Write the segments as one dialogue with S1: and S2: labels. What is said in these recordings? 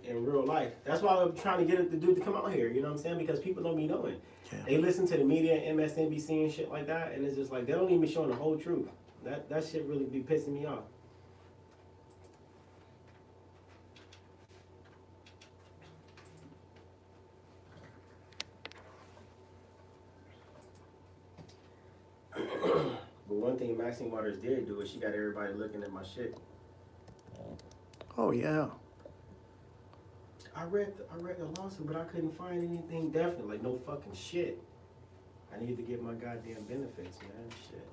S1: in real life. That's why I'm trying to get the dude to come out here. You know what I'm saying? Because people don't be knowing. Yeah. They listen to the media, MSNBC and shit like that, and it's just like they don't even be showing the whole truth. That shit really be pissing me off. But one thing Maxine Waters did do is she got everybody looking at my shit.
S2: Oh yeah.
S1: I read the lawsuit, but I couldn't find anything definite. Like no fucking shit. I need to get my goddamn benefits, man. Shit.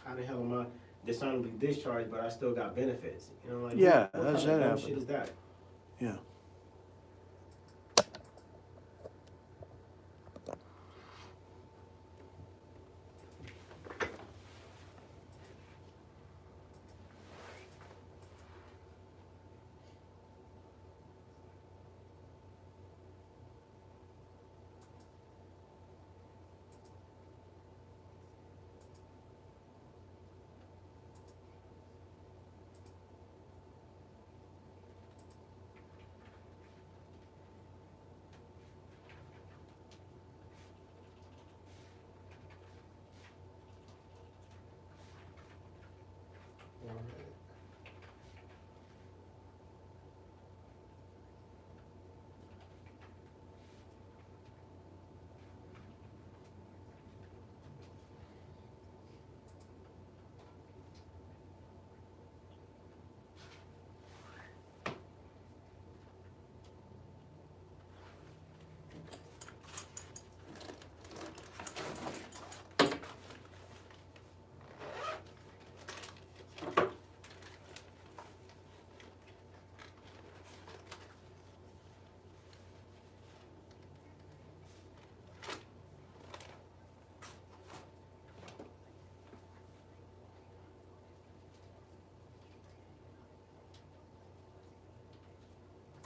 S1: How the hell am I dishonorably discharged, but I still got benefits? You know, like
S2: yeah,
S1: what
S2: that's
S1: kind
S2: that
S1: of shit is that?
S2: Yeah.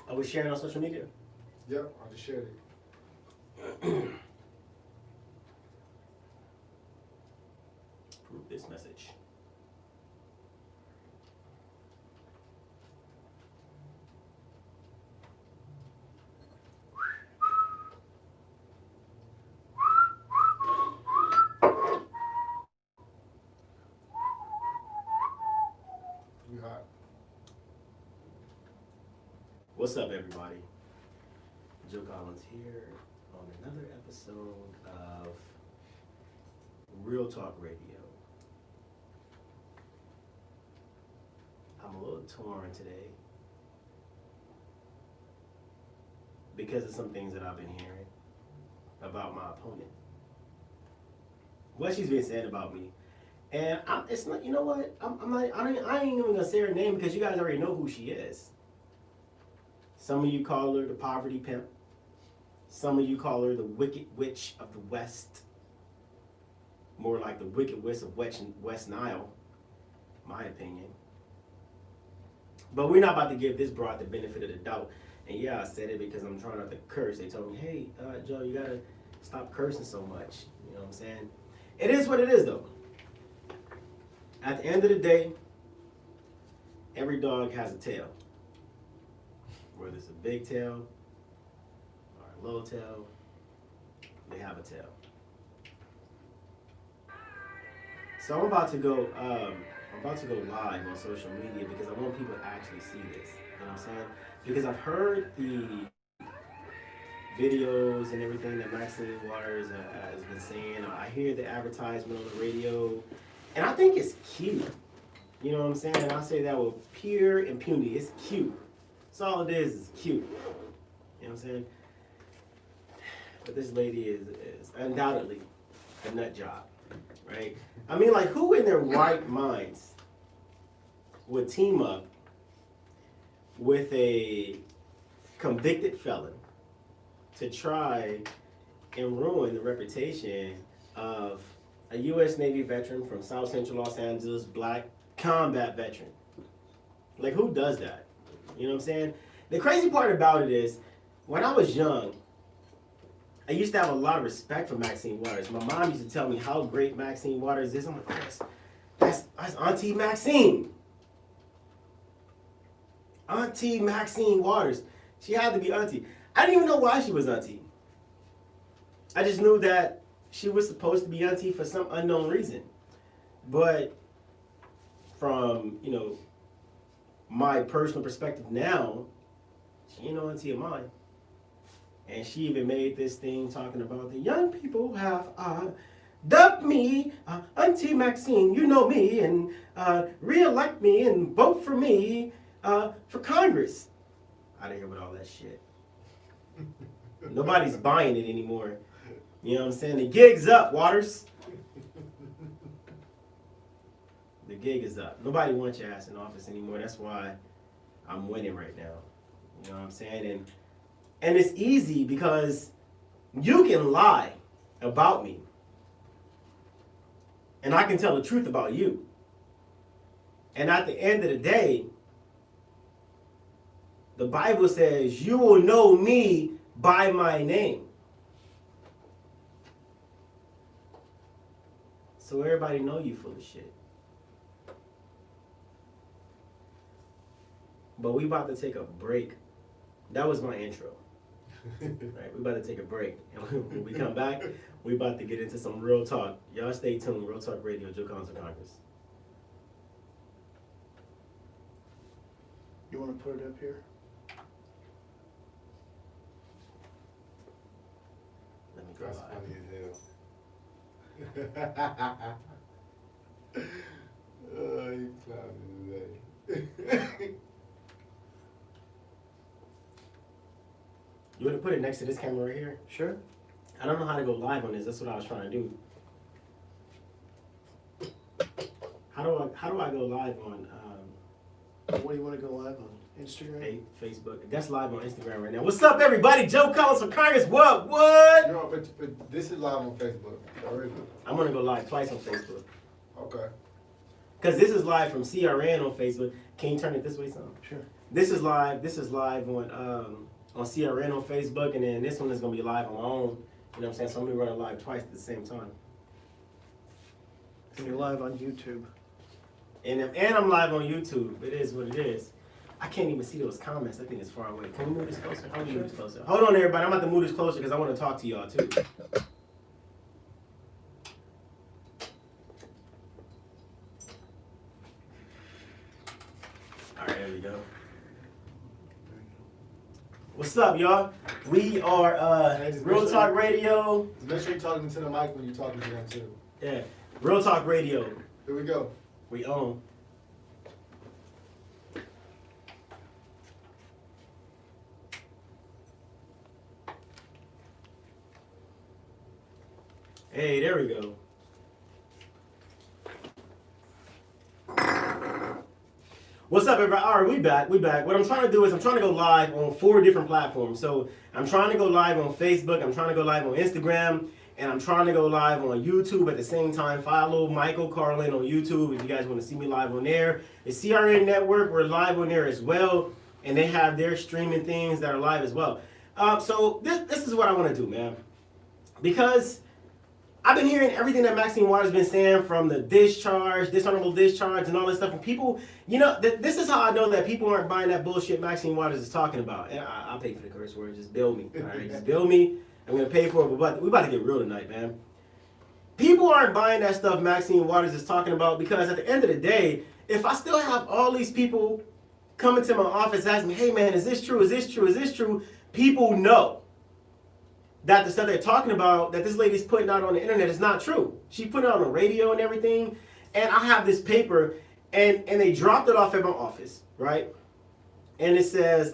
S1: I was sharing on social media.
S3: Yep, I just shared it.
S1: Approve this message.
S3: You hot.
S1: What's up, everybody? Joe Collins here on another episode of Real Talk Radio. I'm a little torn today because of some things that I've been hearing about my opponent. What she's been saying about me. And it's not, you know what? I ain't even gonna say her name because you guys already know who she is. Some of you call her the poverty pimp. Some of you call her the wicked witch of the West. More like the wicked witch of West Nile, my opinion. But we're not about to give this broad the benefit of the doubt. And yeah, I said it because I'm trying not to curse. They told me, hey, Joe, you gotta stop cursing so much. You know what I'm saying? It is what it is, though. At the end of the day, every dog has a tail. Whether it's a big tail or a little tail, they have a tail. So I'm about to go live on social media because I want people to actually see this. You know what I'm saying? Because I've heard the videos and everything that Maxine Waters has been saying. I hear the advertisement on the radio, and I think it's cute. You know what I'm saying? And I say that with pure impunity. It's cute. That's all it is cute. You know what I'm saying? But this lady is undoubtedly a nut job, right? I mean, like, who in their right minds would team up with a convicted felon to try and ruin the reputation of a U.S. Navy veteran from South Central Los Angeles, black combat veteran? Like, who does that? You know what I'm saying? The crazy part about it is, when I was young, I used to have a lot of respect for Maxine Waters. My mom used to tell me how great Maxine Waters is. I'm like, oh, that's Auntie Maxine. Auntie Maxine Waters. She had to be auntie. I didn't even know why she was auntie. I just knew that she was supposed to be auntie for some unknown reason. But from, my personal perspective now, she ain't no auntie of mine. And she even made this thing talking about the young people have dubbed me Auntie Maxine, you know me, and re-elect me and vote for me for Congress. Out of here with all that shit. Nobody's buying it anymore. You know what I'm saying? The gig's up, Waters. The gig is up. Nobody wants your ass in office anymore. That's why I'm winning right now. You know what I'm saying? And it's easy because you can lie about me. And I can tell the truth about you. And at the end of the day, the Bible says, you will know me by my name. So everybody know you full of shit. But we about to take a break. That was my intro. Right, we about to take a break. And when we come back, we about to get into some real talk. Y'all stay tuned. Real Talk Radio, Joe Collins of Congress.
S2: You want to put it up here?
S1: Let me go
S3: That's
S1: live.
S3: funny as hell. Oh, you clowning today.
S1: You want to put it next to this camera right here?
S2: Sure.
S1: I don't know how to go live on this. That's what I was trying to do. How do I go live on
S2: What do you want to go live on? Instagram?
S1: Facebook? That's live on Instagram right now. What's up, everybody? Joe Collins from Congress. What?
S3: No, but this is live on Facebook already.
S1: I'm gonna go live twice on Facebook.
S3: Okay.
S1: Cause this is live from CRN on Facebook. Can you turn it this way, son?
S2: Sure.
S1: This is live on CRN on Facebook, and then this one is gonna be live on my own. You know what I'm saying? So I'm gonna run it live twice at the same time.
S2: And you're live on YouTube.
S1: And I'm live on YouTube. It is what it is. I can't even see those comments. I think it's far away. Can we move this closer? How do we move this closer? Hold on, everybody. I'm about to move this closer because I want to talk to y'all too. All right, there we go. What's up, y'all? We are Real Talk Radio.
S3: Just make sure you're talking to the mic when you're talking to them too.
S1: Yeah, Real Talk Radio.
S3: Here we go.
S1: We own. Hey, there we go. What's up, everybody? All right, we back. What I'm trying to do is I'm trying to go live on 4 different platforms. So I'm trying to go live on Facebook, I'm trying to go live on Instagram, and I'm trying to go live on YouTube at the same time. Follow Michael Carlin on YouTube if you guys want to see me live on there. The CRN Network, we're live on there as well, and they have their streaming things that are live as well. So this is what I want to do, man. Because I've been hearing everything that Maxine Waters been saying, from the dishonorable discharge, and all this stuff. And people, this is how I know that people aren't buying that bullshit Maxine Waters is talking about. And I'll pay for the curse word. Just bill me. All right, just bill me. I'm gonna pay for it. But we about to get real tonight, man. People aren't buying that stuff Maxine Waters is talking about, because at the end of the day, if I still have all these people coming to my office asking me, "Hey, man, is this true? Is this true? Is this true?" People know that the stuff they're talking about, that this lady's putting out on the internet, is not true. She put it on the radio and everything. And I have this paper, and they dropped it off at my office, right? And it says,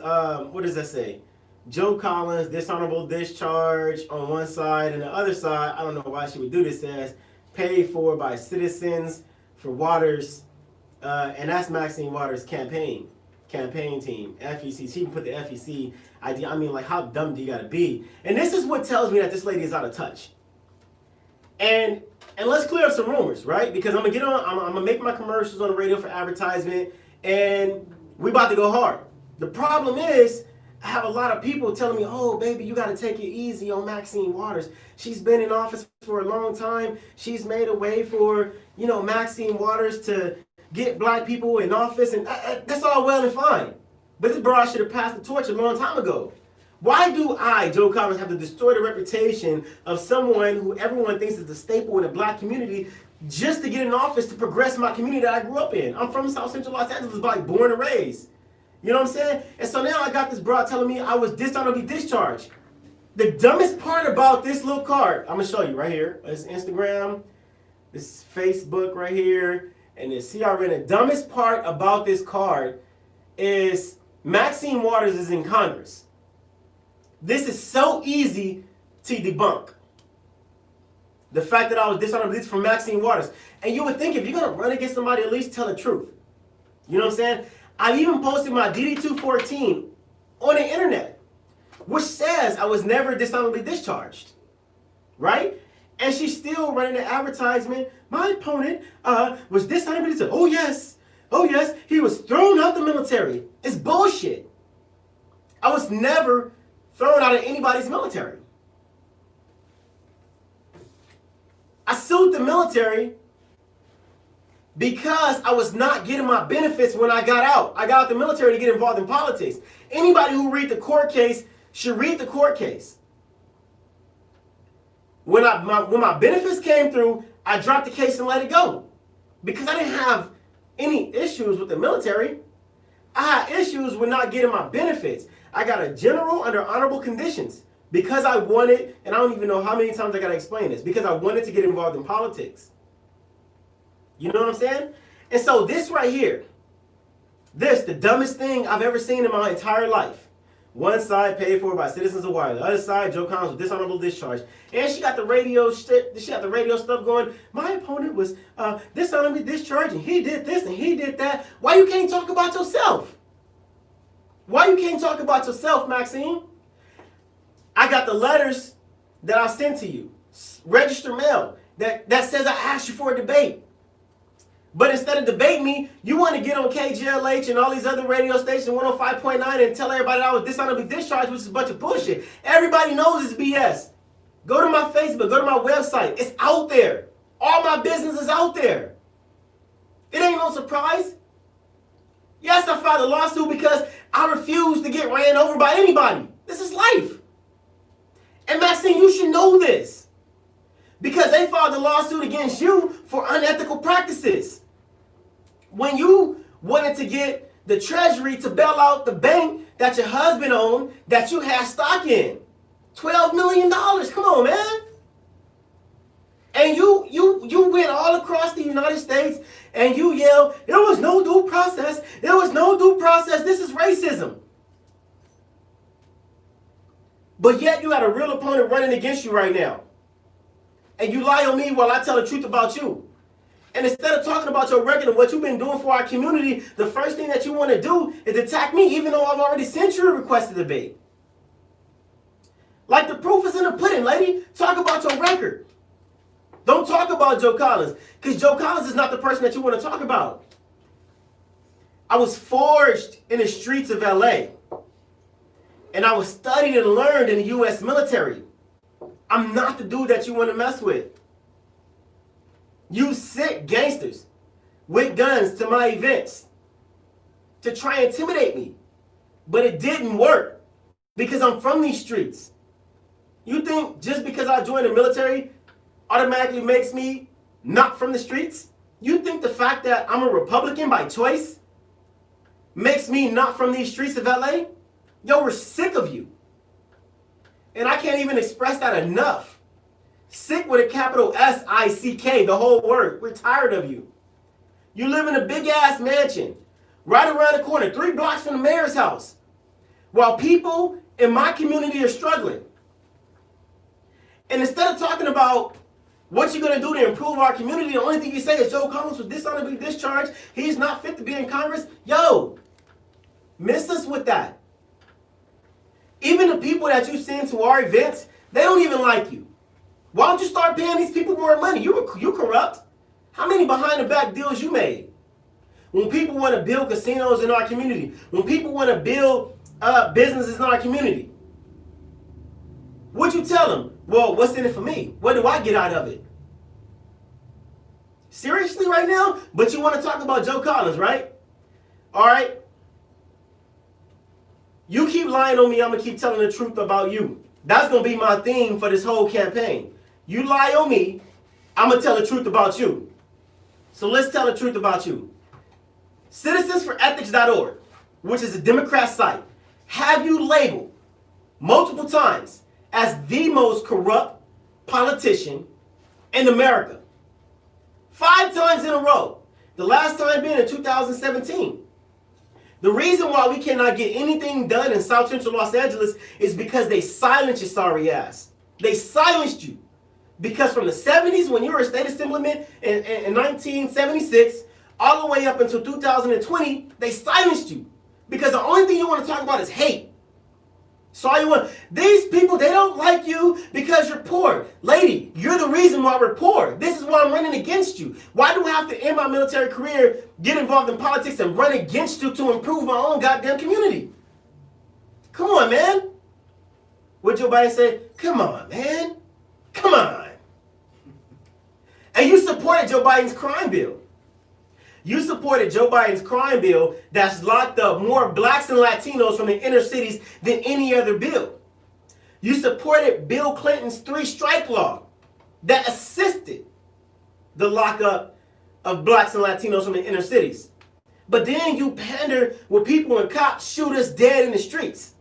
S1: what does that say? Joe Collins, dishonorable discharge on one side, and the other side, I don't know why she would do this, says paid for by Citizens for Waters, and that's Maxine Waters' campaign team, FEC. She even put the FEC ID. I mean, like, how dumb do you gotta be? And this is what tells me that this lady is out of touch. And let's clear up some rumors, right? Because I'm gonna make my commercials on the radio for advertisement, and we about to go hard. The problem is, I have a lot of people telling me, "Oh, baby, you gotta take it easy on Maxine Waters. She's been in office for a long time. She's made a way for, Maxine Waters to get black people in office," and that's all well and fine. But this broad should have passed the torch a long time ago. Why do I, Joe Collins, have to destroy the reputation of someone who everyone thinks is the staple in the black community just to get in office to progress my community that I grew up in? I'm from South Central Los Angeles, like born and raised. You know what I'm saying? And so now I got this broad telling me I was dishonorably discharged. The dumbest part about this little card, I'm going to show you right here. It's Instagram, this is Facebook right here, and this CRN. The dumbest part about this card is Maxine Waters is in Congress. This is so easy to debunk. The fact that I was dishonorably from Maxine Waters. And you would think if you're going to run against somebody, at least tell the truth. You know what I'm saying? I even posted my DD-214 on the internet, which says I was never dishonorably discharged. Right? And she's still running an advertisement. My opponent was dishonorably discharged. Oh, yes. Oh, yes. He was thrown out the military. It's bullshit. I was never thrown out of anybody's military. I sued the military because I was not getting my benefits when I got out. I got out the military to get involved in politics. Anybody who read the court case should read the court case. When my benefits came through, I dropped the case and let it go. Because I didn't have any issues with the military. I had issues with not getting my benefits. I got a general under honorable conditions because I wanted, and I don't even know how many times I got to explain this, because I wanted to get involved in politics. You know what I'm saying? And so this right here, the dumbest thing I've ever seen in my entire life. One side paid for by Citizens of Wire. The other side, Joe Collins with dishonorable discharge. And she got the radio stuff going. My opponent was dishonorably discharged, and he did this and he did that. Why you can't talk about yourself? Why you can't talk about yourself, Maxine? I got the letters that I sent to you. Registered mail that says I asked you for a debate. But instead of debating me, you want to get on KGLH and all these other radio stations, 105.9, and tell everybody that I was dishonorably discharged, which is a bunch of bullshit. Everybody knows it's BS. Go to my Facebook, go to my website. It's out there. All my business is out there. It ain't no surprise. Yes, I filed a lawsuit because I refuse to get ran over by anybody. This is life. And Maxine, you should know this. Because they filed a lawsuit against you for unethical practices. When you wanted to get the Treasury to bail out the bank that your husband owned, that you had stock in. $12 million. Come on, man. And you went all across the United States and you yelled, there was no due process. There was no due process. This is racism. But yet you got a real opponent running against you right now. And you lie on me while I tell the truth about you. And instead of talking about your record and what you've been doing for our community, the first thing that you want to do is attack me, even though I've already sent you a request to debate. Like the proof is in the pudding, lady. Talk about your record. Don't talk about Joe Collins, because Joe Collins is not the person that you want to talk about. I was forged in the streets of LA. And I was studied and learned in the U.S. military. I'm not the dude that you want to mess with. You sick gangsters with guns to my events to try and intimidate me. But it didn't work because I'm from these streets. You think just because I joined the military automatically makes me not from the streets? You think the fact that I'm a Republican by choice makes me not from these streets of LA? Yo, we're sick of you. And I can't even express that enough. Sick with a capital S-I-C-K, the whole word. We're tired of you. You live in a big-ass mansion right around the corner, 3 blocks from the mayor's house, while people in my community are struggling. And instead of talking about what you're going to do to improve our community, the only thing you say is Joe Collins was dishonorably discharged. He's not fit to be in Congress. Yo, miss us with that. Even the people that you send to our events, they don't even like you. Why don't you start paying these people more money? You corrupt. How many behind the back deals you made? When people want to build casinos in our community, when people want to build businesses in our community, what'd you tell them? Well, what's in it for me? What do I get out of it? Seriously right now? But you want to talk about Joe Collins, right? All right. You keep lying on me, I'm going to keep telling the truth about you. That's going to be my theme for this whole campaign. You lie on me, I'm going to tell the truth about you. So let's tell the truth about you. Citizensforethics.org, which is a Democrat site, have you labeled multiple times as the most corrupt politician in America. 5 times in a row. The last time being in 2017. The reason why we cannot get anything done in South Central Los Angeles is because they silenced your sorry ass. They silenced you. Because from the 70s, when you were a state assemblyman in 1976, all the way up until 2020, they silenced you. Because the only thing you want to talk about is hate. So all you want, these people, they don't like you because you're poor. Lady, you're the reason why we're poor. This is why I'm running against you. Why do I have to end my military career, get involved in politics, and run against you to improve my own goddamn community? Come on, man. What Joe Biden said? Come on, man. Come on. And you supported Joe Biden's crime bill. You supported Joe Biden's crime bill that's locked up more blacks and Latinos from the inner cities than any other bill. You supported Bill Clinton's 3-strike law that assisted the lockup of blacks and Latinos from the inner cities. But then you pander with people and cops shoot us dead in the streets.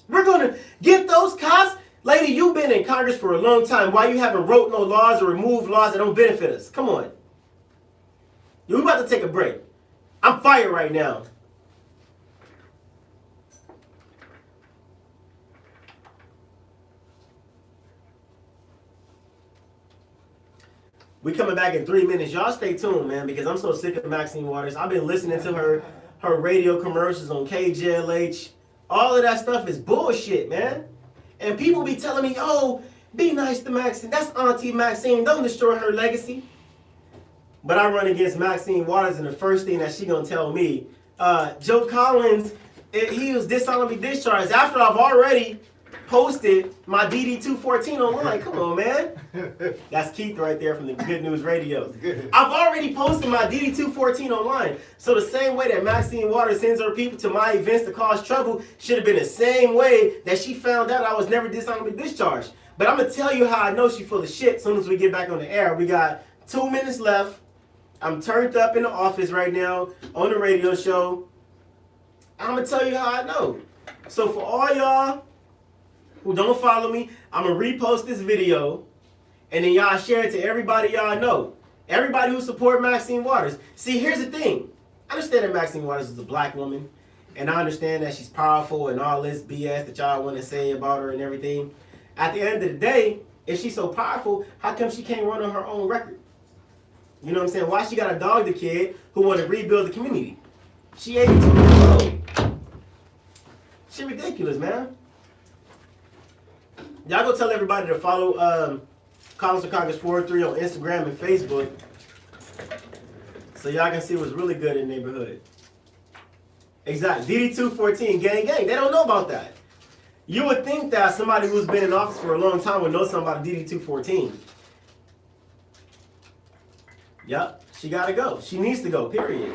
S1: We're going to get those cops. Lady, you've been in Congress for a long time. Why you haven't wrote no laws or removed laws that don't benefit us? Come on. We're about to take a break. I'm fired right now. We coming back in 3 minutes. Y'all stay tuned, man, because I'm so sick of Maxine Waters. I've been listening to her radio commercials on KJLH. All of that stuff is bullshit, man. And people be telling me, oh, be nice to Maxine. That's Auntie Maxine. Don't destroy her legacy. But I run against Maxine Waters, and the first thing that she gonna tell me, Joe Collins, he was dishonorably discharged after I've already posted my DD-214 online. Come on, man. That's Keith right there from the Good News Radio. I've already posted my DD-214 online. So the same way that Maxine Waters sends her people to my events to cause trouble should have been the same way that she found out I was never dishonorably discharged. But I'm gonna tell you how I know she's full of shit as soon as we get back on the air. We got 2 minutes left. I'm turned up in the office right now on the radio show. I'm going to tell you how I know. So for all y'all who don't follow me, I'm going to repost this video and then y'all share it to everybody y'all know. Everybody who support Maxine Waters. See, here's the thing. I understand that Maxine Waters is a black woman, and I understand that she's powerful and all this BS that y'all want to say about her and everything. At the end of the day, if she's so powerful, how come she can't run on her own record? You know what I'm saying? Why she got to dog the kid who want to rebuild the community? She 82 years old. She ridiculous, man. Y'all go tell everybody to follow Collins for Congress 43 on Instagram and Facebook so y'all can see what's really good in the neighborhood. Exactly. DD-214, gang, gang. They don't know about that. You would think that somebody who's been in office for a long time would know something about DD-214. Yep, she got to go. She needs to go, period.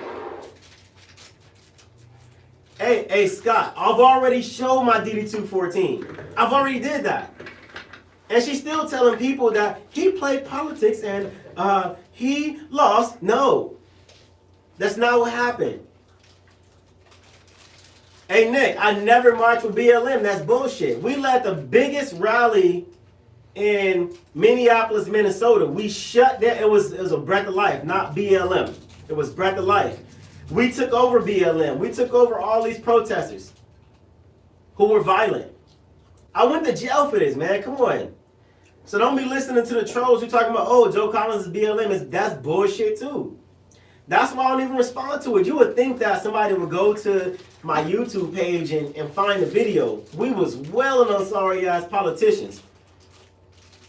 S1: Hey, Scott, I've already showed my DD-214. I've already did that. And she's still telling people that he played politics and he lost. No, that's not what happened. Hey, Nick, I never marched with BLM. That's bullshit. We led the biggest rally in Minneapolis, Minnesota. We shut down. It was a breath of life, not BLM. It was breath of life. We took over BLM. We took over all these protesters who were violent. I went to jail for this, man. Come on. So don't be listening to the trolls who talking about, oh, Joe Collins is BLM. That's bullshit too. That's why I don't even respond to it. You would think that somebody would go to my YouTube page and find the video. We was wailing on sorry-ass politicians.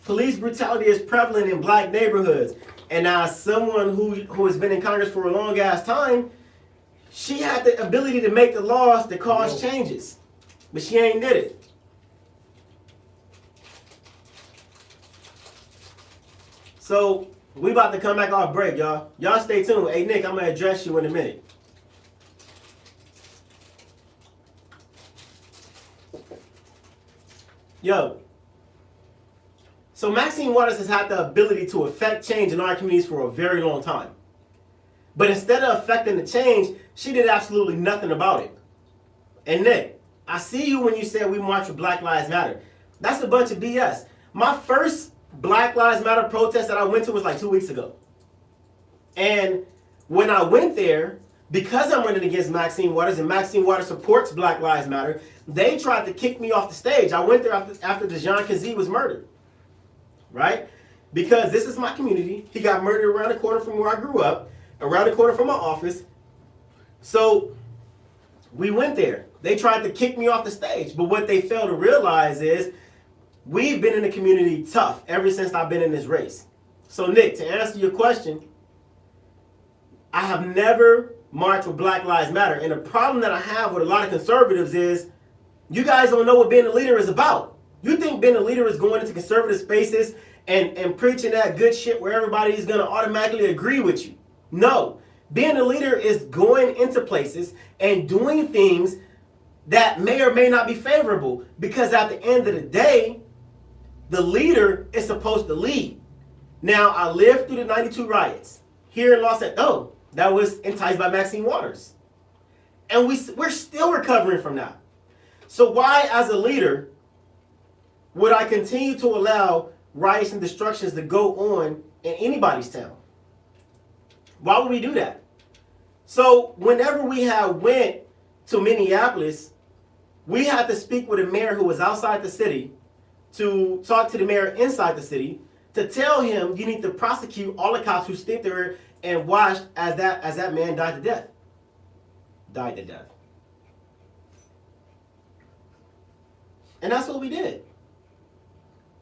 S1: Police brutality is prevalent in black neighborhoods. And as someone who has been in Congress for a long-ass time, she had the ability to make the laws that cause changes. But she ain't did it. So we about to come back off break, y'all. Y'all stay tuned. Hey, Nick, I'm going to address you in a minute. Yo. So Maxine Waters has had the ability to affect change in our communities for a very long time. But instead of affecting the change, she did absolutely nothing about it. And Nick, I see you when you said we march for Black Lives Matter. That's a bunch of BS. My first Black Lives Matter protest that I went to was like 2 weeks ago. And when I went there, because I'm running against Maxine Waters and Maxine Waters supports Black Lives Matter, they tried to kick me off the stage. I went there after Dejan Kazee was murdered. Right? Because this is my community. He got murdered around the corner from where I grew up, around the corner from my office. So we went there. They tried to kick me off the stage. But what they failed to realize is we've been in the community tough ever since I've been in this race. So Nick, to answer your question, I have never marched with Black Lives Matter. And the problem that I have with a lot of conservatives is you guys don't know what being a leader is about. You think being a leader is going into conservative spaces and preaching that good shit where everybody is going to automatically agree with you. No. Being a leader is going into places and doing things that may or may not be favorable. Because at the end of the day, the leader is supposed to lead. Now, I lived through the 92 riots here in Los Angeles. Oh, that was enticed by Maxine Waters. And we're still recovering from that. So why, as a leader, would I continue to allow riots and destructions to go on in anybody's town? Why would we do that? So whenever we went to Minneapolis, we had to speak with a mayor who was outside the city to talk to the mayor inside the city to tell him you need to prosecute all the cops who stood there and watched as that man died to death. Died to death. And that's what we did.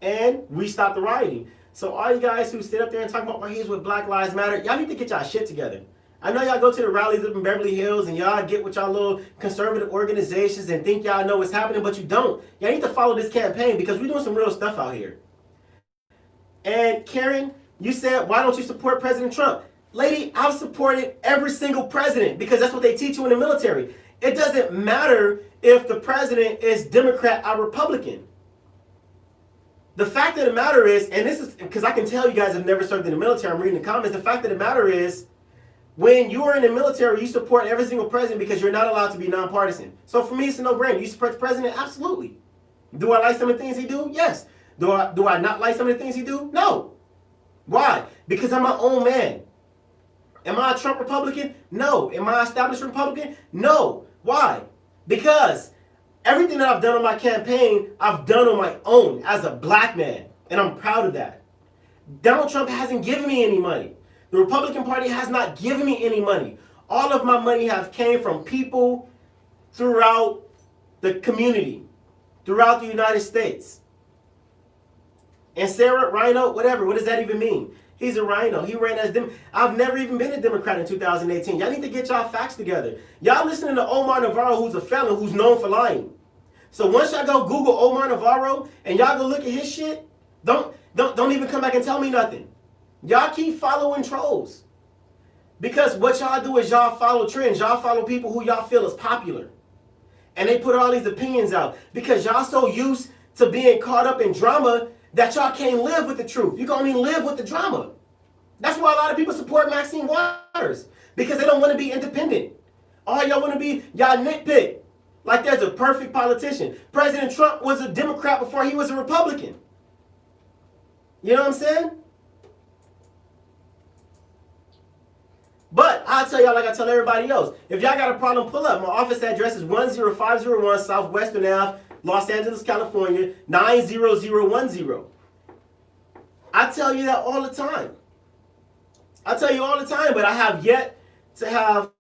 S1: And we stopped the rioting. So all you guys who sit up there and talk about he's with Black Lives Matter, y'all need to get y'all shit together. I know y'all go to the rallies up in Beverly Hills and y'all get with y'all little conservative organizations and think y'all know what's happening, but you don't. Y'all need to follow this campaign because we're doing some real stuff out here. And Karen, you said, why don't you support President Trump? Lady, I've supported every single president because that's what they teach you in the military. It doesn't matter if the president is Democrat or Republican. The fact of the matter is, and this is because I can tell you guys have never served in the military, I'm reading the comments, the fact of the matter is, when you are in the military, you support every single president because you're not allowed to be nonpartisan. So for me, it's a no-brainer. You support the president? Absolutely. Do I like some of the things he do? Yes. Do I not like some of the things he do? No. Why? Because I'm my own man. Am I a Trump Republican? No. Am I an established Republican? No. Why? Because everything that I've done on my campaign, I've done on my own as a black man. And I'm proud of that. Donald Trump hasn't given me any money. The Republican Party has not given me any money. All of my money have came from people throughout the community, throughout the United States. And Sarah, Rhino, whatever, what does that even mean? He's a Rhino. He ran as I've never even been a Democrat in 2018. Y'all need to get y'all facts together. Y'all listening to Omar Navarro, who's a felon, who's known for lying. So once y'all go Google Omar Navarro and y'all go look at his shit, don't even come back and tell me nothing. Y'all keep following trolls. Because what y'all do is y'all follow trends. Y'all follow people who y'all feel is popular. And they put all these opinions out. Because y'all so used to being caught up in drama that y'all can't live with the truth. You can only live with the drama. That's why a lot of people support Maxine Waters. Because they don't want to be independent. All y'all want to be, y'all nitpick. Like there's a perfect politician. President Trump was a Democrat before he was a Republican. You know what I'm saying? But I'll tell y'all like I tell everybody else. If y'all got a problem, pull up. My office address is 10501 Southwestern Ave, Los Angeles, California, 90010. I tell you that all the time. I tell you all the time, but I have yet to have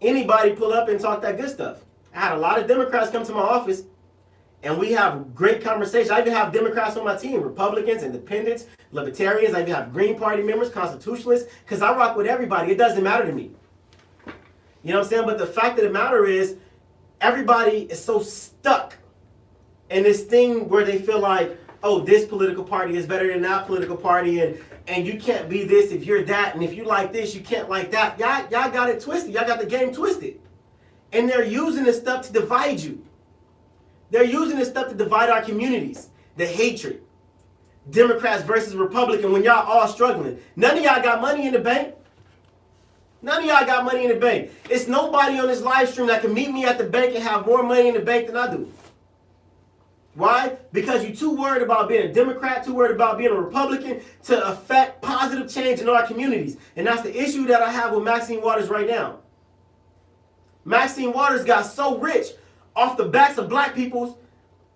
S1: anybody pull up and talk that good stuff. I had a lot of Democrats come to my office, and we have great conversations. I even have Democrats on my team, Republicans, Independents, Libertarians. I even have Green Party members, Constitutionalists, because I rock with everybody. It doesn't matter to me. You know what I'm saying? But the fact of the matter is, everybody is so stuck in this thing where they feel like, oh, this political party is better than that political party, and you can't be this if you're that, and if you like this, you can't like that. Y'all got it twisted. Y'all got the game twisted. And they're using this stuff to divide you. They're using this stuff to divide our communities. The hatred. Democrats versus Republican when y'all all struggling. None of y'all got money in the bank. None of y'all got money in the bank. It's nobody on this live stream that can meet me at the bank and have more money in the bank than I do. Why? Because you're too worried about being a Democrat, too worried about being a Republican to affect positive change in our communities. And that's the issue that I have with Maxine Waters right now. Maxine Waters got so rich off the backs of black people,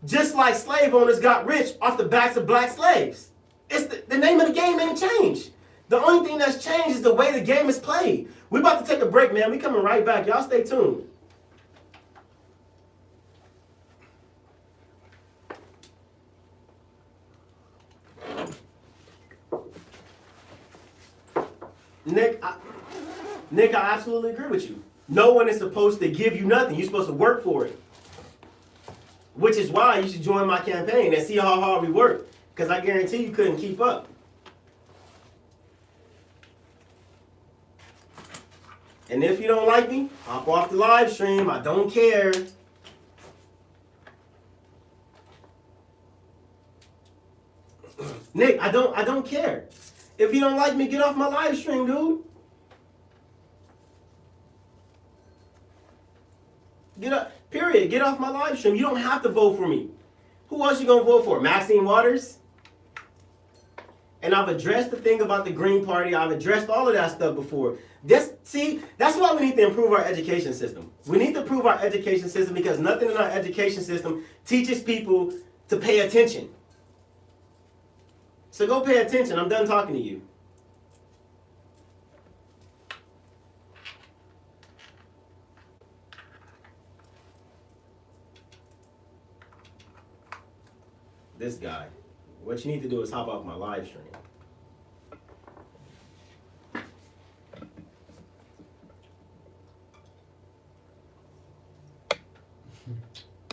S1: just like slave owners got rich off the backs of black slaves. It's the name of the game ain't changed. The only thing that's changed is the way the game is played. We about to take a break, man. We coming right back. Y'all stay tuned. Nick, I absolutely agree with you. No one is supposed to give you nothing. You're supposed to work for it. Which is why you should join my campaign and see how hard we work. Because I guarantee you couldn't keep up. And if you don't like me, hop off the live stream. I don't care. Nick, I don't care. If you don't like me, get off my live stream, dude. Get up. Period. Get off my live stream. You don't have to vote for me. Who else you gonna vote for? Maxine Waters? And I've addressed the thing about the Green Party. I've addressed all of that stuff before. That's why we need to improve our education system. We need to improve our education system because nothing in our education system teaches people to pay attention. So go pay attention. I'm done talking to you. This guy. What you need to do is hop off my live stream.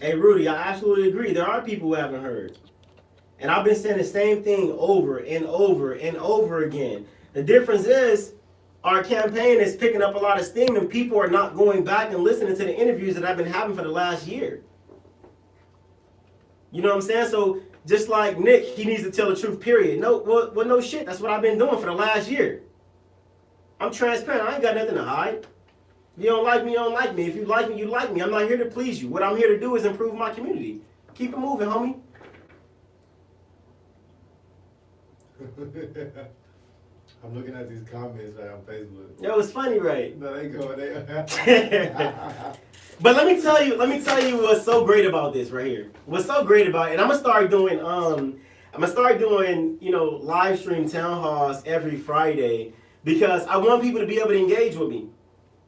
S1: Hey, Rudy, I absolutely agree. There are people who haven't heard. And I've been saying the same thing over and over and over again. The difference is our campaign is picking up a lot of steam and people are not going back and listening to the interviews that I've been having for the last year. You know what I'm saying? So just like Nick, he needs to tell the truth, period. No shit. That's what I've been doing for the last year. I'm transparent. I ain't got nothing to hide. If you don't like me, you don't like me. If you like me, you like me. I'm not here to please you. What I'm here to do is improve my community. Keep it moving, homie.
S3: I'm looking at these comments right on Facebook.
S1: Yo, it's funny, right?
S3: No, they go.
S1: But let me tell you what's so great about this right here. What's so great about it, and I'm gonna start doing live stream town halls every Friday because I want people to be able to engage with me.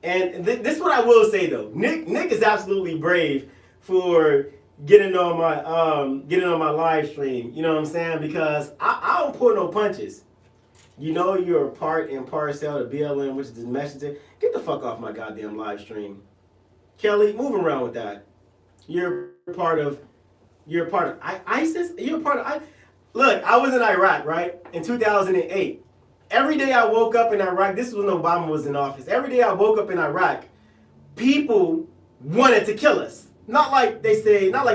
S1: And this is what I will say though. Nick is absolutely brave for getting on my live stream. You know what I'm saying? Because I don't pull no punches. You know you're a part and parcel of BLM, which is the message. Get the fuck off my goddamn live stream. Kelly, move around with that. You're part of ISIS? You're a part of Look, I was in Iraq, right? In 2008. Every day I woke up in Iraq, this was when Obama was in office. Every day I woke up in Iraq, people wanted to kill us. Not like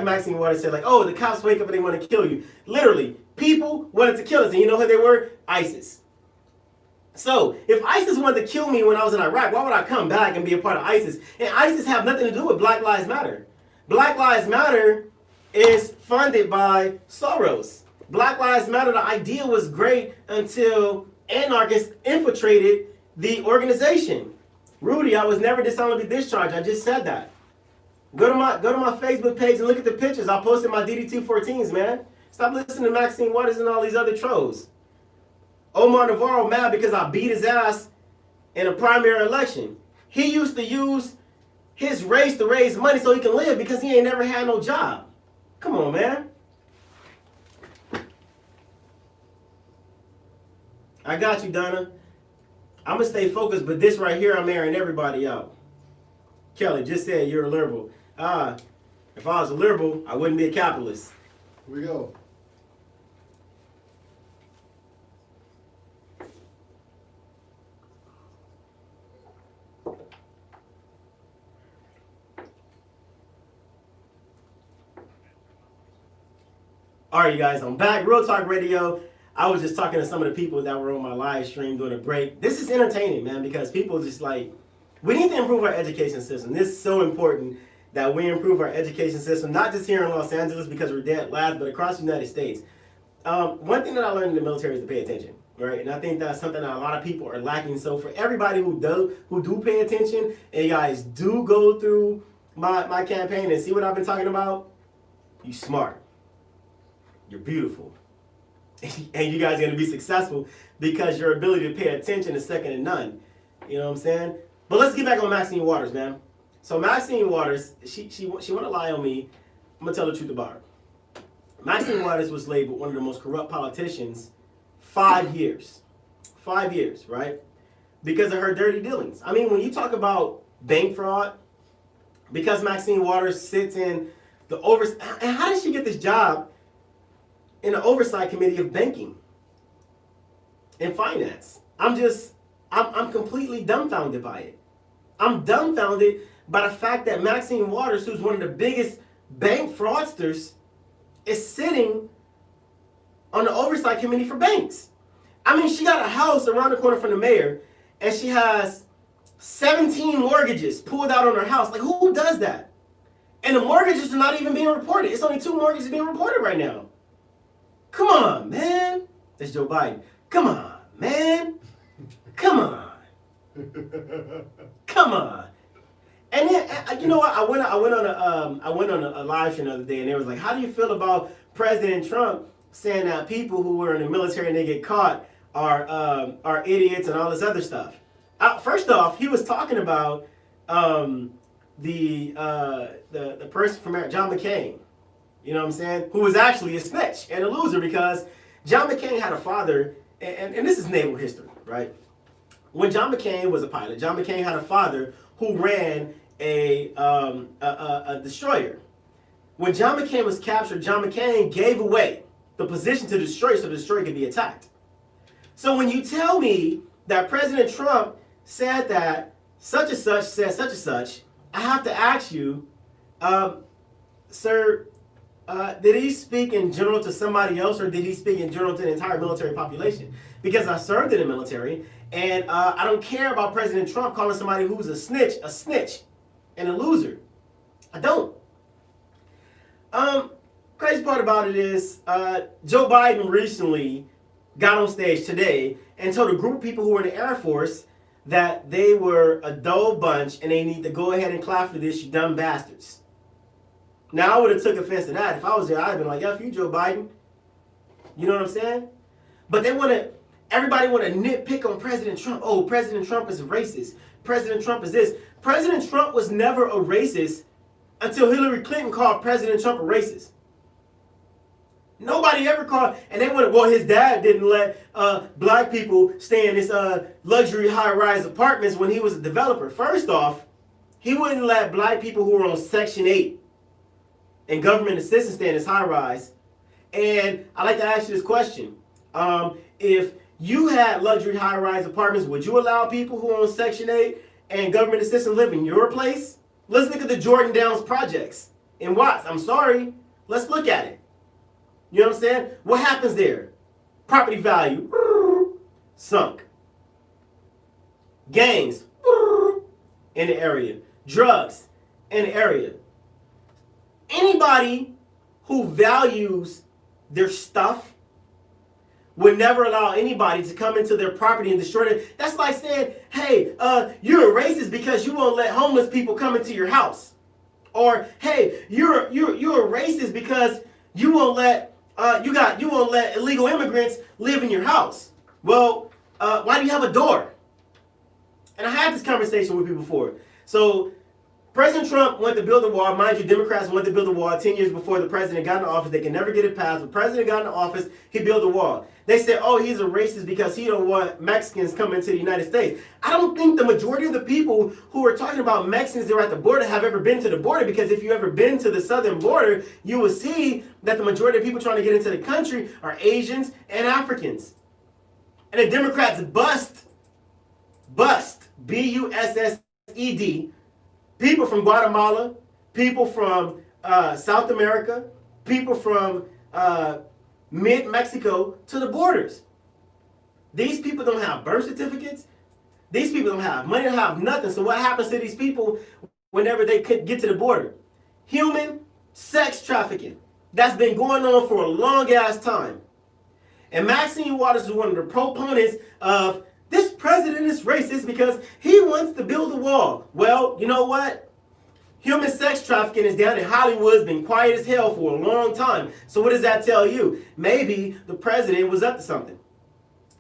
S1: Maxine Waters said, like, oh, the cops wake up and they want to kill you. Literally, people wanted to kill us. And you know who they were? ISIS. So, if ISIS wanted to kill me when I was in Iraq, why would I come back and be a part of ISIS? And ISIS have nothing to do with Black Lives Matter. Black Lives Matter is funded by Soros. Black Lives Matter, the idea was great until anarchists infiltrated the organization. Rudy, I was never dishonorably discharged. I just said that. Go to my Facebook page and look at the pictures. I posted my DD-214s, man. Stop listening to Maxine Waters and all these other trolls. Omar Navarro mad because I beat his ass in a primary election. He used to use his race to raise money so he can live because he ain't never had no job. Come on, man. I got you, Donna. I'm going to stay focused, but this right here, I'm airing everybody out. Kelly just said you're a liberal. If I was a liberal, I wouldn't be a capitalist.
S3: Here we go.
S1: All right, you guys, I'm back. Real Talk Radio. I was just talking to some of the people that were on my live stream during a break. This is entertaining, man, because people just like, we need to improve our education system. This is so important that we improve our education system, not just here in Los Angeles because we're dead last, but across the United States. One thing that I learned in the military is to pay attention, right? And I think that's something that a lot of people are lacking. So for everybody who do pay attention, and you guys do go through my campaign and see what I've been talking about, you smart. You're beautiful. And you guys are going to be successful because your ability to pay attention is second to none. You know what I'm saying? But let's get back on Maxine Waters, man. So Maxine Waters, she want to lie on me. I'm going to tell the truth about her. Maxine Waters was labeled one of the most corrupt politicians 5 years. 5 years, right? Because of her dirty dealings. I mean, when you talk about bank fraud, because Maxine Waters sits in the and how did she get this job in the oversight committee of banking and finance? I'm completely dumbfounded by it. I'm dumbfounded by the fact that Maxine Waters, who's one of the biggest bank fraudsters, is sitting on the oversight committee for banks. I mean, she got a house around the corner from the mayor, and she has 17 mortgages pulled out on her house. Like, who does that? And the mortgages are not even being reported. It's only 2 mortgages being reported right now. Come on, man. That's Joe Biden. Come on, man. Come on. Come on. And then, you know what? I went on a live stream the other day, and they was like, how do you feel about President Trump saying that people who were in the military and they get caught are idiots and all this other stuff? First off, he was talking about the person from John McCain, you know what I'm saying, who was actually a snitch and a loser because John McCain had a father, and this is naval history, right? When John McCain was a pilot, John McCain had a father who ran a destroyer. When John McCain was captured, John McCain gave away the position to the destroyer so the destroyer could be attacked. So when you tell me that President Trump said that such and such said such and such, I have to ask you, sir, did he speak in general to somebody else, or did he speak in general to the entire military population? Because I served in the military, and I don't care about President Trump calling somebody who's a snitch, and a loser. I don't. Crazy part about it is Joe Biden recently got on stage today and told a group of people who were in the Air Force that they were a dull bunch and they need to go ahead and clap for this, you dumb bastards. Now, I would have took offense to that. If I was there, I'd have been like, F you, Joe Biden. You know what I'm saying? But everybody want to nitpick on President Trump. Oh, President Trump is a racist. President Trump is this. President Trump was never a racist until Hillary Clinton called President Trump a racist. Nobody ever called, and they went, well, his dad didn't let black people stay in his luxury high-rise apartments when he was a developer. First off, he wouldn't let black people who were on Section 8 and government assistance stay in his high-rise. And I'd like to ask you this question. If you had luxury high-rise apartments, would you allow people who are on Section 8 and government assistance live in your place? Let's look at the Jordan Downs projects in Watts. I'm sorry. Let's look at it. You know what I'm saying? What happens there? Property value sunk. Gangs in the area. Drugs in the area. Anybody who values their stuff would never allow anybody to come into their property and destroy it. That's like saying, hey, you're a racist because you won't let homeless people come into your house. Or, hey, you're a racist because you won't let illegal immigrants live in your house. Well, why do you have a door? And I had this conversation with people before. So President Trump went to build a wall. Mind you, Democrats went to build a wall 10 years before the president got in office. They can never get it passed. When the president got in office, he built a wall. They said, oh, he's a racist because he don't want Mexicans coming to the United States. I don't think the majority of the people who are talking about Mexicans that are at the border have ever been to the border, because if you ever been to the southern border, you will see that the majority of people trying to get into the country are Asians and Africans. And the Democrats bust, B-U-S-S-E-D, people from Guatemala, people from South America, people from mid-Mexico to the borders. These people don't have birth certificates. These people don't have money, don't have nothing. So what happens to these people whenever they get to the border? Human sex trafficking. That's been going on for a long ass time. And Maxine Waters is one of the proponents of this president is racist because he wants to build a wall. Well, you know what? Human sex trafficking is down in Hollywood, been quiet as hell for a long time. So what does that tell you? Maybe the president was up to something.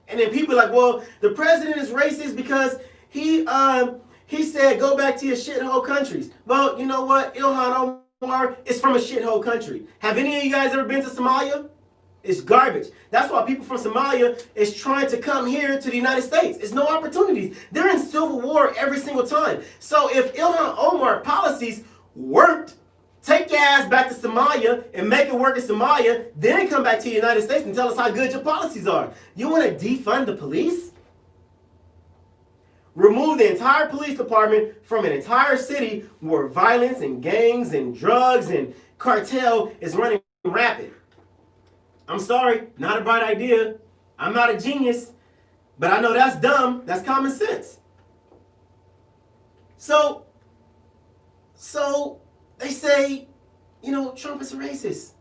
S1: And then people are like, well, the president is racist because he said go back to your shithole countries. Well, you know what? Ilhan Omar is from a shithole country. Have any of you guys ever been to Somalia? It's garbage. That's why people from Somalia is trying to come here to the United States. It's no opportunities. They're in civil war every single time. So if Ilhan Omar policies worked, take your ass back to Somalia and make it work in Somalia, then come back to the United States and tell us how good your policies are. You want to defund the police? Remove the entire police department from an entire city where violence and gangs and drugs and cartel is running rampant. I'm sorry, not a bright idea. I'm not a genius, but I know that's dumb. That's common sense. So they say, you know, Trump is a racist.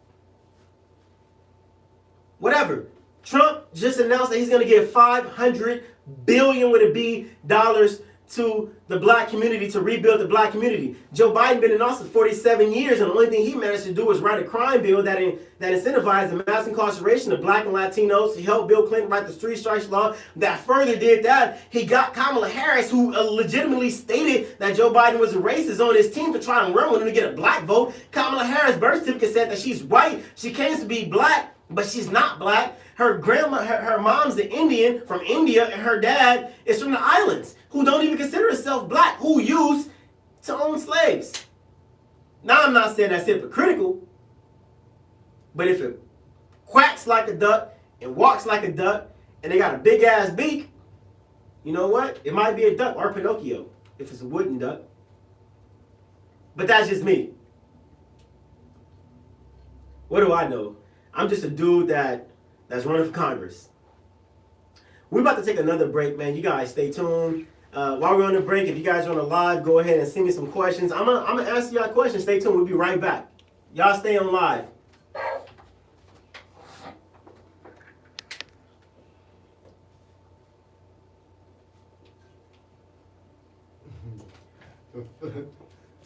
S1: Whatever. Trump just announced that he's going to give $500 billion with a B dollars to the black community to rebuild the black community. Joe Biden been in office 47 years, and the only thing he managed to do was write a crime bill that incentivized the mass incarceration of black and Latinos. He helped Bill Clinton write the three strikes law that further did that. He got Kamala Harris, who legitimately stated that Joe Biden was a racist, on his team to try and run with him to get a black vote. Kamala Harris' birth certificate said that she's white. She claims to be black, but she's not black. Her grandma, her mom's an Indian from India, and her dad is from the islands, who don't even consider herself black, who used to own slaves. Now, I'm not saying that's hypocritical, but if it quacks like a duck and walks like a duck, and they got a big ass beak, you know what? It might be a duck or Pinocchio if it's a wooden duck. But that's just me. What do I know? I'm just a dude that's running for Congress. We're about to take another break, man. You guys stay tuned. While we're on the break, if you guys are on the live, go ahead and send me some questions. I'm gonna answer y'all questions. Stay tuned. We'll be right back. Y'all stay on live.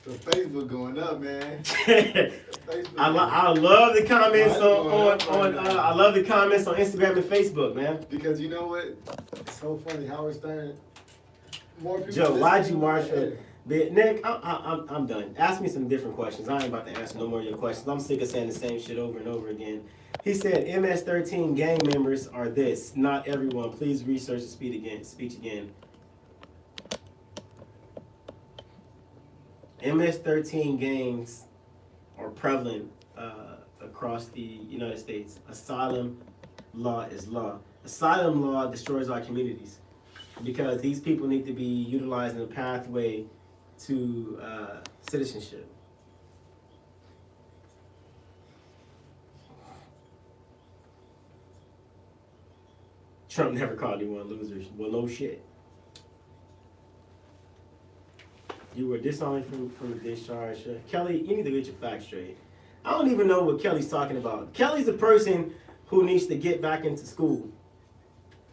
S3: The Facebook going up, man.
S1: I love the comments I love the comments on Instagram and Facebook, man.
S3: Because you know what? It's so funny. Howard Stern. More people.
S1: Joe, why'd you march for? Nick, I'm done. Ask me some different questions. I ain't about to answer no more of your questions. I'm sick of saying the same shit over and over again. He said MS-13 gang members are this. Not everyone. Please research the speech again. MS-13 gangs are prevalent across the United States. Asylum law is law. Asylum law destroys our communities because these people need to be utilized in a pathway to citizenship. Trump never called anyone losers. Well, no shit. You were disowned from the discharge. Kelly, you need to get your facts straight. I don't even know what Kelly's talking about. Kelly's the person who needs to get back into school.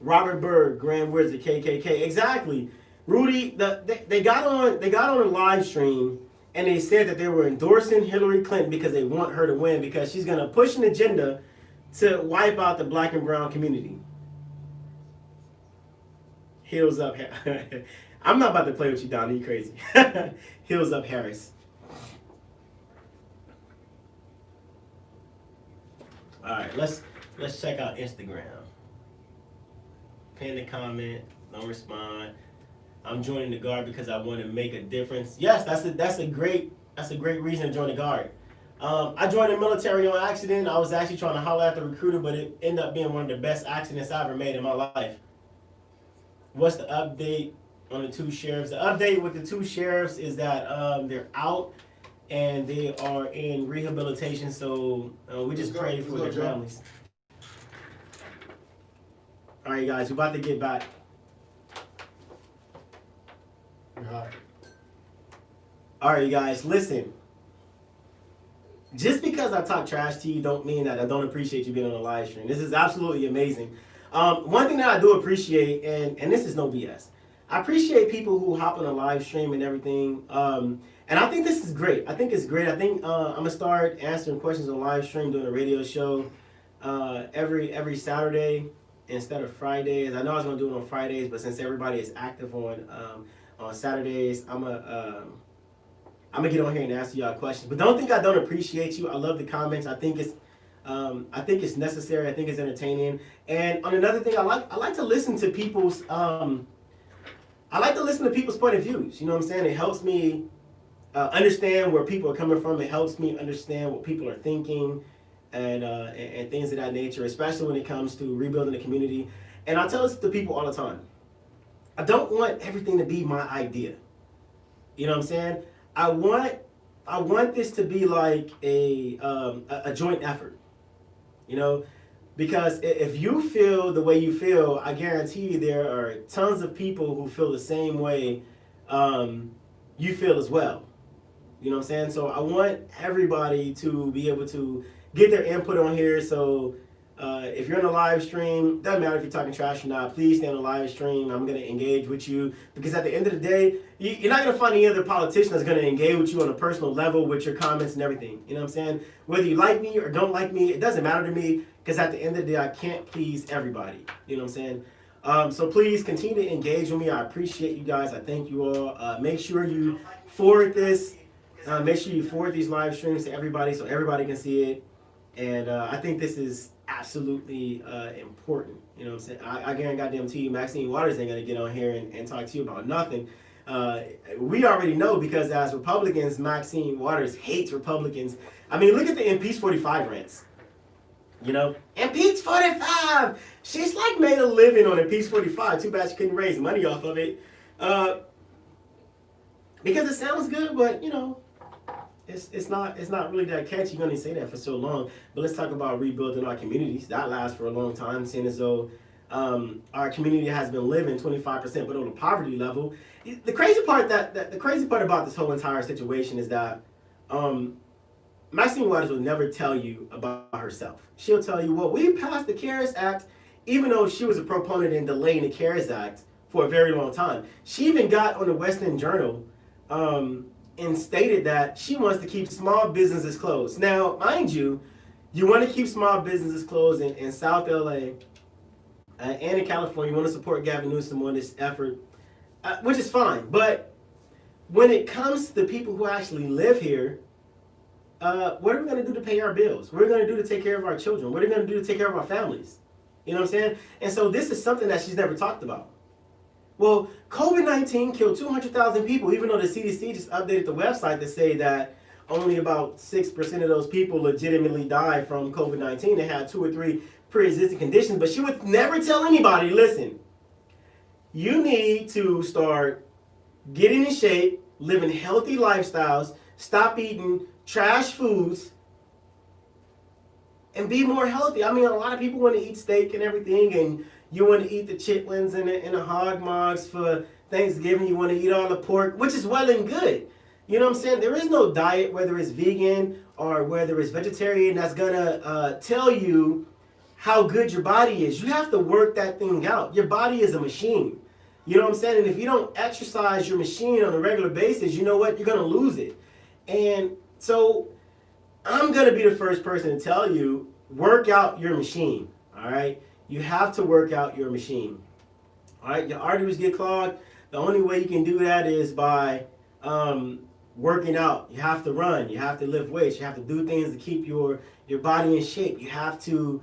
S1: Robert Byrd, Grand Wizard, KKK. Exactly. Rudy, they got on a live stream and they said that they were endorsing Hillary Clinton because they want her to win because she's going to push an agenda to wipe out the black and brown community. Heels up. I'm not about to play with you, Donnie. You crazy. Heels up, Harris. All right, let's check out Instagram. Pin the comment. Don't respond. I'm joining the Guard because I want to make a difference. Yes, that's a great reason to join the Guard. I joined the military on accident. I was actually trying to holler at the recruiter, but it ended up being one of the best accidents I ever made in my life. What's the update on the two sheriffs? The update with the two sheriffs is that they're out and they are in rehabilitation. So we just pray for their families. All right, guys, we're about to get back. All right, you guys, listen. Just because I talk trash to you don't mean that I don't appreciate you being on the live stream. This is absolutely amazing. One thing that I do appreciate, and this is no BS, I appreciate people who hop on a live stream and everything. And I think this is great. I think it's great. I think I'm going to start answering questions on live stream, doing a radio show every Saturday instead of Fridays. I know I was going to do it on Fridays, but since everybody is active on Saturdays, I'm gonna get on here and answer y'all questions. But don't think I don't appreciate you. I love the comments. I think it's necessary. I think it's entertaining. And on another thing, I like to listen to people's point of views. You know what I'm saying? It helps me understand where people are coming from. It helps me understand what people are thinking and things of that nature, especially when it comes to rebuilding the community. And I tell this to people all the time. I don't want everything to be my idea. You know what I'm saying? I want this to be like a joint effort, you know, because if you feel the way you feel, I guarantee you there are tons of people who feel the same way you feel as well. You know what I'm saying? So I want everybody to be able to get their input on here. So if you're on a live stream, doesn't matter if you're talking trash or not, please stay on the live stream. I'm going to engage with you because at the end of the day, you're not going to find any other politician that's going to engage with you on a personal level with your comments and everything. You know what I'm saying? Whether you like me or don't like me, it doesn't matter to me because at the end of the day, I can't please everybody. You know what I'm saying? So please continue to engage with me. I appreciate you guys. I thank you all. Make sure you forward this. Make sure you forward these live streams to everybody so everybody can see it. And I think this is absolutely important. You know what I'm saying? I guarantee you, Maxine Waters ain't going to get on here and talk to you about nothing. We already know because as Republicans, Maxine Waters hates Republicans. I mean, look at the Impeach 45 rants. You know? Impeach 45! She's like made a living on Impeach 45. Too bad she couldn't raise money off of it. Because it sounds good, but, you know, it's not really that catchy. You're going to say that for so long. But let's talk about rebuilding our communities. That lasts for a long time, seeing as though our community has been living 25% below the poverty level. The crazy part about this whole entire situation is that Maxine Waters will never tell you about herself. She'll tell you, well, we passed the CARES Act, even though she was a proponent in delaying the CARES Act for a very long time. She even got on the West End Journal and stated that she wants to keep small businesses closed. Now, mind you, you want to keep small businesses closed in South LA and in California. You want to support Gavin Newsom on this effort, which is fine. But when it comes to the people who actually live here, what are we going to do to pay our bills? What are we going to do to take care of our children? What are we going to do to take care of our families? You know what I'm saying? And so this is something that she's never talked about. Well, COVID-19 killed 200,000 people, even though the CDC just updated the website to say that only about 6% of those people legitimately died from COVID-19. They had 2 or 3 pre-existing conditions, but she would never tell anybody, listen, you need to start getting in shape, living healthy lifestyles, stop eating trash foods, and be more healthy. I mean, a lot of people want to eat steak and everything, and you want to eat the chitlins and the hog mogs for Thanksgiving. You want to eat all the pork, which is well and good. You know what I'm saying? There is no diet, whether it's vegan or whether it's vegetarian, that's going to tell you how good your body is. You have to work that thing out. Your body is a machine. You know what I'm saying? And if you don't exercise your machine on a regular basis, you know what? You're going to lose it. And so I'm going to be the first person to tell you, work out your machine, all right? You have to work out your machine. All right, your arteries get clogged. The only way you can do that is by working out. You have to run. You have to lift weights. You have to do things to keep your body in shape. You have to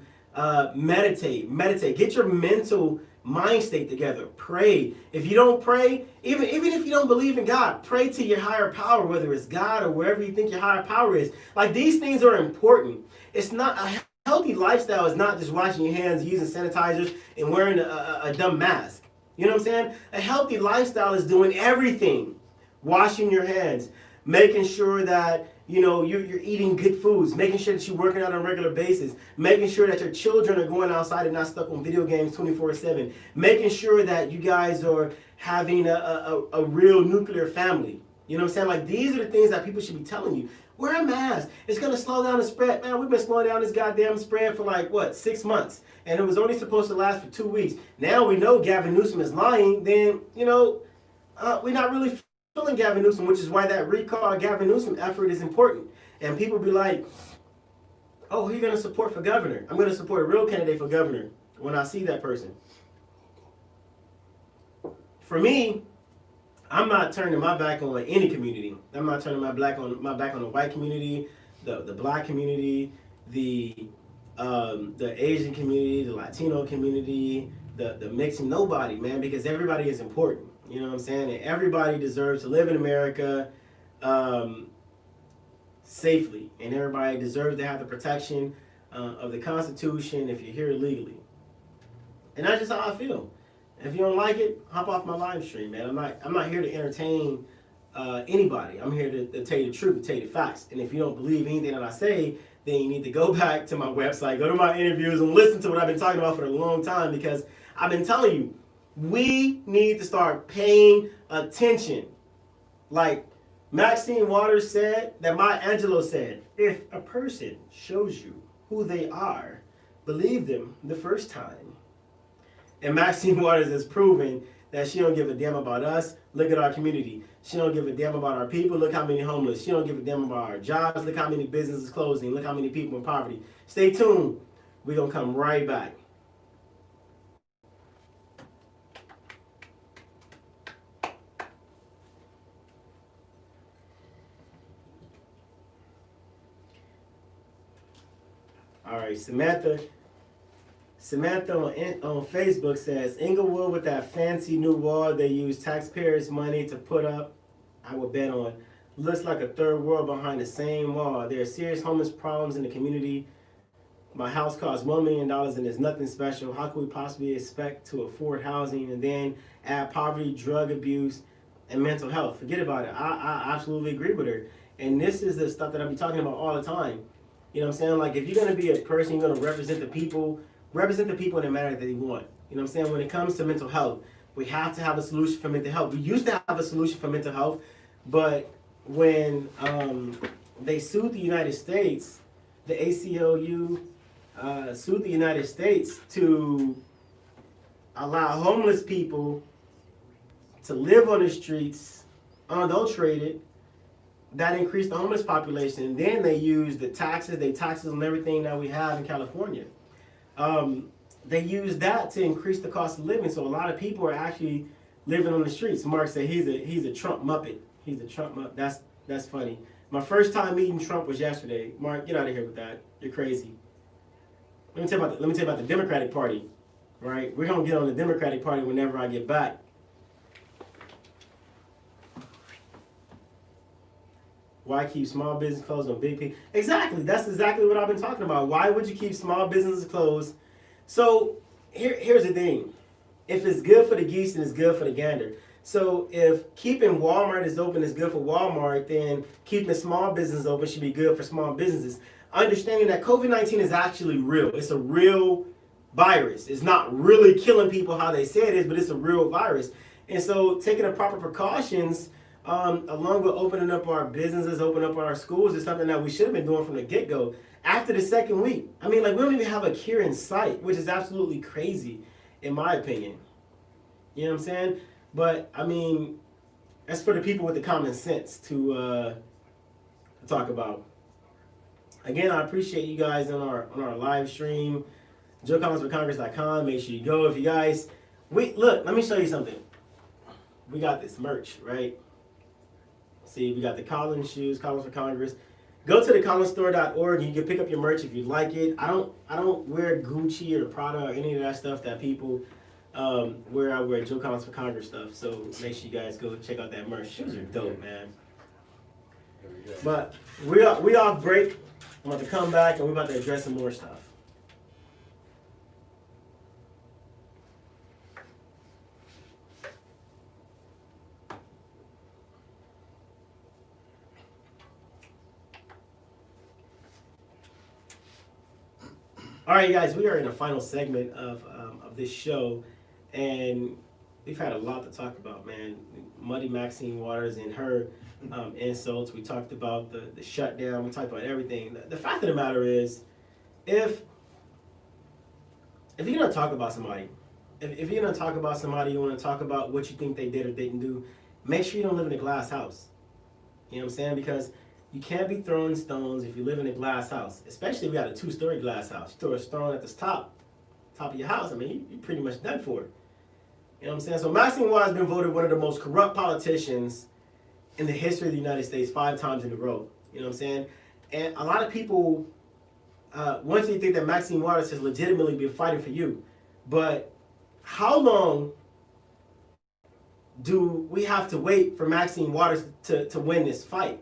S1: meditate. Get your mental mind state together. Pray. If you don't pray, even if you don't believe in God, pray to your higher power, whether it's God or wherever you think your higher power is. Like, these things are important. It's not a healthy lifestyle is not just washing your hands, using sanitizers, and wearing a dumb mask. You know what I'm saying? A healthy lifestyle is doing everything. Washing your hands, making sure that you know, you're eating good foods, making sure that you're working out on a regular basis, making sure that your children are going outside and not stuck on video games 24/7, making sure that you guys are having a real nuclear family. You know what I'm saying? Like, these are the things that people should be telling you. Wear a mask. It's going to slow down the spread. Man, we've been slowing down this goddamn spread for like, what, 6 months? And it was only supposed to last for 2 weeks. Now we know Gavin Newsom is lying. Then, you know, we're not really feeling Gavin Newsom, which is why that recall Gavin Newsom effort is important. And people be like, oh, who are you going to support for governor? I'm going to support a real candidate for governor when I see that person. For me, I'm not turning my back on any community. I'm not turning my back on the white community, the black community, the Asian community, the Latino community, the mixing, nobody, man, because everybody is important. You know what I'm saying? And everybody deserves to live in America safely, and everybody deserves to have the protection of the Constitution if you're here legally. And that's just how I feel. If you don't like it, hop off my live stream, man. I'm not here to entertain anybody. I'm here to tell you the truth, to tell you the facts. And if you don't believe anything that I say, then you need to go back to my website, go to my interviews, and listen to what I've been talking about for a long time, because I've been telling you, we need to start paying attention. Like Maxine Waters said, that Maya Angelou said, if a person shows you who they are, believe them the first time. And Maxine Waters has proven that she don't give a damn about us. Look at our community. She don't give a damn about our people. Look how many homeless. She don't give a damn about our jobs. Look how many businesses closing. Look how many people in poverty. Stay tuned. We're going to come right back. All right, Samantha on Facebook says, Inglewood with that fancy new wall they use taxpayers' money to put up, I would bet on. Looks like a third world behind the same wall. There are serious homeless problems in the community. My house costs $1 million and there's nothing special. How can we possibly expect to afford housing and then add poverty, drug abuse, and mental health? Forget about it. I absolutely agree with her. And this is the stuff that I be talking about all the time. You know what I'm saying? Like, if you're going to be a person, you're going to represent the people in a manner that they want. You know what I'm saying? When it comes to mental health, we have to have a solution for mental health. We used to have a solution for mental health, but when they sued the United States, the ACLU sued the United States to allow homeless people to live on the streets unadulterated. That increased the homeless population. And then they used the taxes, on everything that we have in California. They use that to increase the cost of living. So a lot of people are actually living on the streets. Mark said he's a Trump Muppet. He's a Trump Muppet. That's funny. My first time meeting Trump was yesterday. Mark, get out of here with that. You're crazy. Let me tell you about the Democratic Party. Right? We're gonna get on the Democratic Party whenever I get back. Why keep small business closed on big people? Exactly. That's exactly what I've been talking about. Why would you keep small businesses closed? So here's the thing. If it's good for the geese, then it's good for the gander. So if keeping Walmart is open is good for Walmart, then keeping small businesses open should be good for small businesses. Understanding that COVID-19 is actually real. It's a real virus. It's not really killing people how they say it is, but it's a real virus. And so taking the proper precautions along with opening up our businesses, opening up our schools, is something that we should have been doing from the get-go. After the second week, I mean, like, we don't even have a cure in sight, which is absolutely crazy, in my opinion. You know what I'm saying? But, I mean, that's for the people with the common sense to talk about. Again, I appreciate you guys on our live stream, JoeCollinsForCongress.com. Make sure you go. If you guys, look, let me show you something. We got this merch, right? See, we got the Carlin shoes, Collins for Congress. Go to the collinstore.org and you can pick up your merch if you like it. I don't wear Gucci or Prada or any of that stuff that people wear. I wear Joe Collins for Congress stuff. So make sure you guys go check out that merch. Shoes are dope, man. But we off break. I'm about to come back and we're about to address some more stuff. All right, guys, we are in the final segment of this show, and we've had a lot to talk about, man. Muddy Maxine Waters and her insults. We talked about the shutdown. We talked about everything. The fact of the matter is, if you're gonna talk about somebody, if you're gonna talk about somebody, you want to talk about what you think they did or didn't do, make sure you don't live in a glass house. You know what I'm saying? Because you can't be throwing stones if you live in a glass house, especially if you got a 2-story glass house. You throw a stone at the top of your house, I mean, you're pretty much done for it. You know what I'm saying? So Maxine Waters has been voted one of the most corrupt politicians in the history of the United States 5 times in a row. You know what I'm saying? And a lot of people want you to think that Maxine Waters has legitimately been fighting for you. But how long do we have to wait for Maxine Waters to win this fight?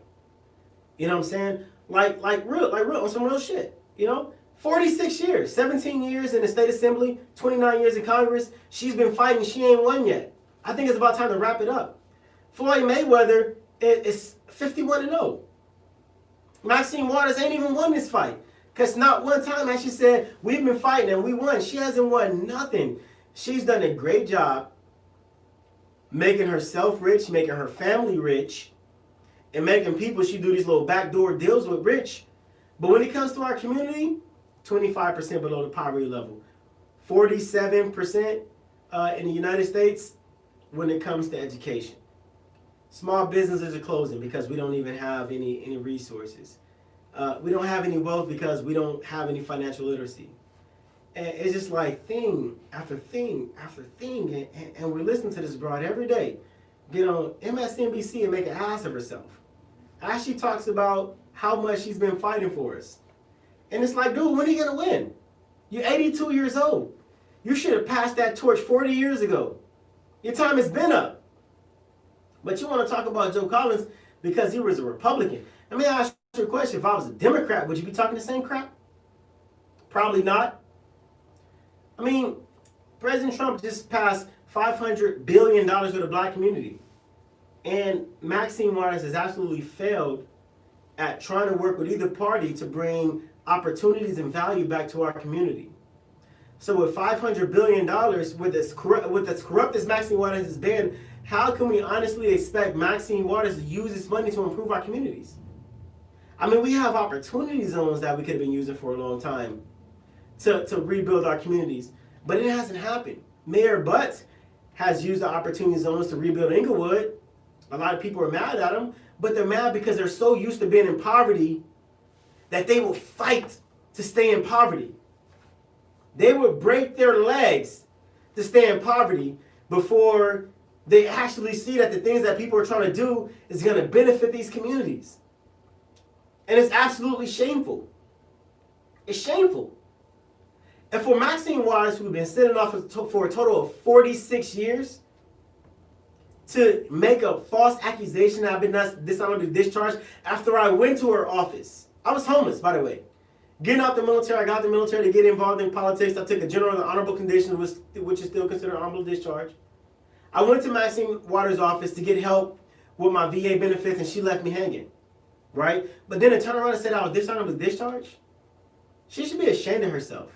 S1: You know what I'm saying? Like real, on some real shit. You know? 46 years, 17 years in the state assembly, 29 years in Congress. She's been fighting, she ain't won yet. I think it's about time to wrap it up. Floyd Mayweather is 51-0. Maxine Waters ain't even won this fight. Because not one time has she said, we've been fighting and we won. She hasn't won nothing. She's done a great job making herself rich, making her family rich, and making people she do these little backdoor deals with rich. But when it comes to our community, 25% below the poverty level. 47% in the United States when it comes to education. Small businesses are closing because we don't even have any resources. We don't have any wealth because we don't have any financial literacy. And it's just like thing after thing after thing. And we're listening to this broad every day. Get on MSNBC and make an ass of herself. As she talks about how much she's been fighting for us. And it's like, dude, when are you going to win? You're 82 years old. You should have passed that torch 40 years ago. Your time has been up. But you want to talk about Joe Collins because he was a Republican. Let me ask you a question. If I was a Democrat, would you be talking the same crap? Probably not. I mean, President Trump just passed $500 billion for the black community. And Maxine Waters has absolutely failed at trying to work with either party to bring opportunities and value back to our community. So with $500 billion, with as corrupt as Maxine Waters has been, how can we honestly expect Maxine Waters to use this money to improve our communities? I mean, we have opportunity zones that we could have been using for a long time to rebuild our communities, but it hasn't happened. Mayor Butts has used the opportunity zones to rebuild Inglewood. A lot of people are mad at him, but they're mad because they're so used to being in poverty that they will fight to stay in poverty. They would break their legs to stay in poverty before they actually see that the things that people are trying to do is going to benefit these communities. And it's absolutely shameful. It's shameful. And for Maxine Waters, who's been sitting off for a total of 46 years, to make a false accusation that I've been dishonorably discharged after I went to her office. I was homeless, by the way. Getting out the military, I got out the military to get involved in politics. I took a general and honorable condition, which is still considered honorable discharge. I went to Maxine Waters' office to get help with my VA benefits, and she left me hanging, right? But then to turn around and say that I was dishonorably discharged? She should be ashamed of herself.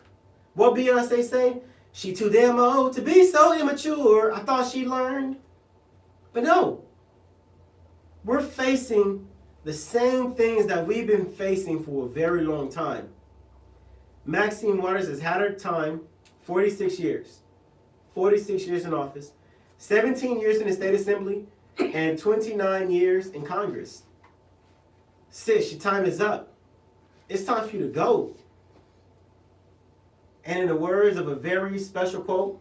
S1: What Beyonce say? She too damn old to be so immature. I thought she learned. But no. We're facing the same things that we've been facing for a very long time. Maxine Waters has had her time, 46 years. 46 years in office, 17 years in the state assembly, and 29 years in Congress. Sis, your time is up. It's time for you to go. And in the words of a very special quote,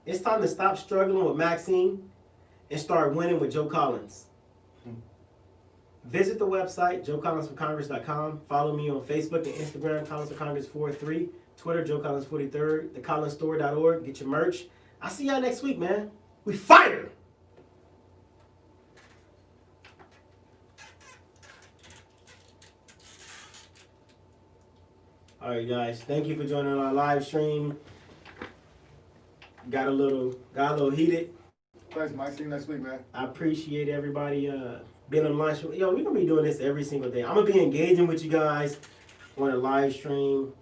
S1: it's time to stop struggling with Maxine and start winning with Joe Collins. Visit the website, joecollinsforcongress.com. Follow me on Facebook and Instagram, collinsforcongress43, Twitter, joecollins43, thecollinsstore.org. Get your merch. I'll see y'all next week, man. We fire! All right, guys. Thank you for joining our live stream. Got a little heated.
S3: Thanks, Mike. See you next week, man.
S1: I appreciate everybody being on the live stream. Yo, we're going to be doing this every single day. I'm going to be engaging with you guys on a live stream.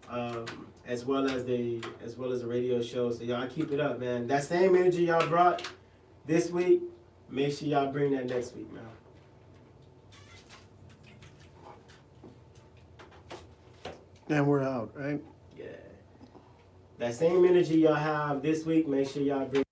S1: as well as the radio show. So y'all keep it up, man. That same energy y'all brought this week, make sure y'all bring that next week, man.
S2: And we're out, right?
S1: Yeah. That same energy y'all have this week, make sure y'all bring